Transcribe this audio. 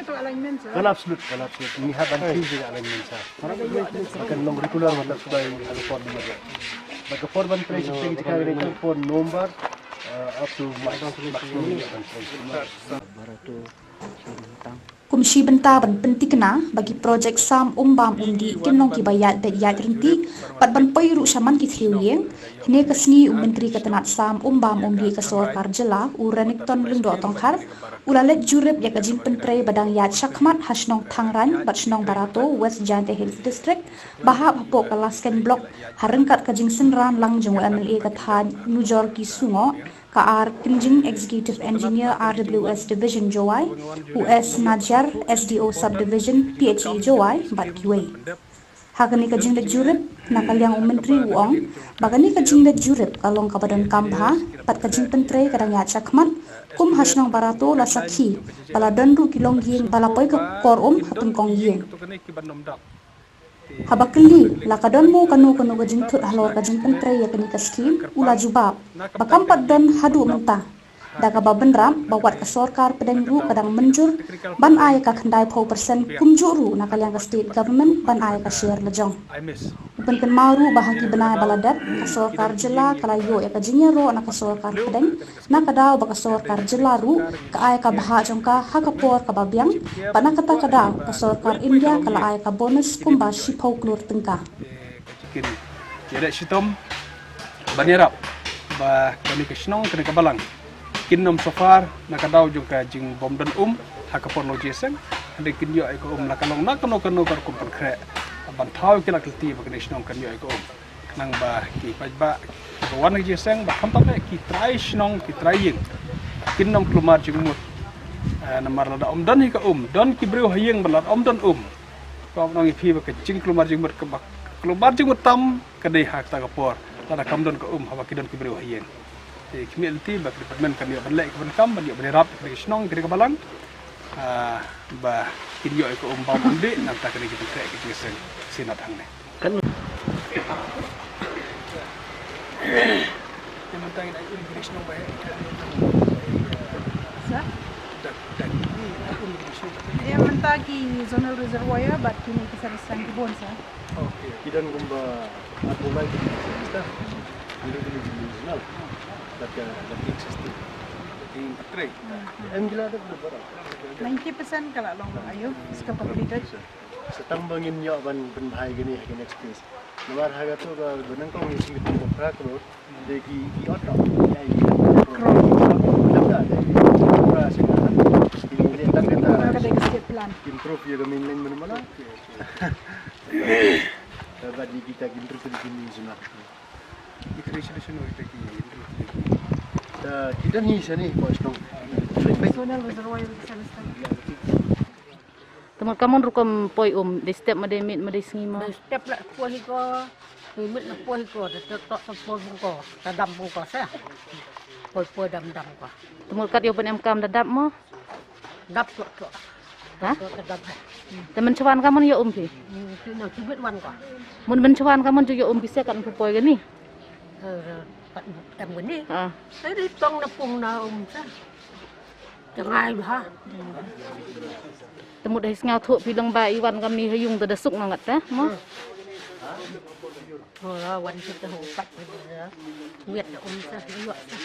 untuk alignment sir. Kalau absolut. Ni haban kiri alignment sah. Akan long regular matlab sudah ada for number. Maka for one price kita jika kita for number up to maximum. Kumsi bentaban pentikna bagi projek sam bam di kinong kibayat bet yat rinti pat ban pairu shaman ki thiuyeng hne kasni menteri katanat sam bam di kasor karjela uranik ton lendo tongkhar ulalet jurep ya kajing pentre badang yat shakmat hasnong thangran batnong barato west jante hills district bahap hapo kalasken block harengkat kajing senran lang jong MLA kathan nujor ki sungo KR Kinjing Executive Engineer RWS Division Jowai, US Najar SDO Subdivision PHE Jowai, Bat Kiway. Hagani kajing le jurip nakaliang menteri Wong, bagani kajing le jurip kalong kabadan kambha, pat kajing pentre kadang ya chakmat, kum hasnong barato la sakhi, bala dandu kilong ying bala poi ka korum hatun kong ying. Habakli lakadon mo kanu kajing tut halor kajing pentre ya kani kaskim ula jubab bakam padon hadu mentah daga babenram bawat ke sorkar pedengru kadang menjur ban ay ka khandai 4% kumjuru nakaliang ka state government ban ay ka share lejong penken maru bahagi benai baladat ka sorkar jela kalayo ya kajingnya ro na ka sorkar pedeng nakadaw ba ka sorkar jela ru ka ay ka baha jongka hakapor ka babyang panakata kadaw ka sorkar India kala ay ka bonus kumba shipau klur tengka jadi sitom banirap ba kani kesnong kani kabalang kinnom sofar nakadaw jung ka jing bomdan hakapor lojeseng ande kinyo ay ko nakalong nakano kar kumpan kre ban thau kilak ti ba kani snong kanyo ay ko nang ba ki pajba bawan jeseng ba kampa ki trai snong ki trai ying kinnom klumar jing mut namar lada dan hi ka don ki breu hayeng balat dan ko nang phi ba ka jing klumar jing mut ka ba klumar jing mut tam kadai hak ta kapor lada kamdon ka haba ki don ki breu hayeng community bak department kami balai ke kam bani berap ke snong ke balang ba kidio ko bau bunde nam tak ni kita ke sen sinat hang ne kan yang tang ina ini snong ba Sa? Ya mentagi zonal reservoir bat kini kesarisan kebun sa. Okay. Kidan gumba aku baik kita. Ini regional. Lagi existing. Lagi trade. Gila ada berapa? 90% kalau long ayo ska completed. Setang bangin yo ban benhai gini next phase. Luar harga tu benang kau ngisi itu berapa crore. Deki auto. Ya ini. Crore. Ada berapa sekarang? Ini tak kita. Ada state plan. Improve ya mainland mana-mana. Bagi kita improve di sini semua. Ikrisation itu ki kita ni sini kosong. Zonal reservoir kesarisan. Teman kamu rukam poi di step made mit made singima. Step lah puas iko, mit lah puas iko, tok sepuluh ko, tadam ko sa. Poi dam ko. Teman kat yo penem kam dadap mo. Dap tok. Ha? Tadam. Teman cawan kamu yo pi. Kena cubit wan ko. Mun ben cawan kamu yo bisa kan poi gani. Em gini. Ha. Saya tong na pung na sa. Jangai ha. Temu dah ngau thuk pilang ba iwan kami hayung tada suk nangat ta mo. Ora wan kita ho pat. Miet na sa. Yo sa.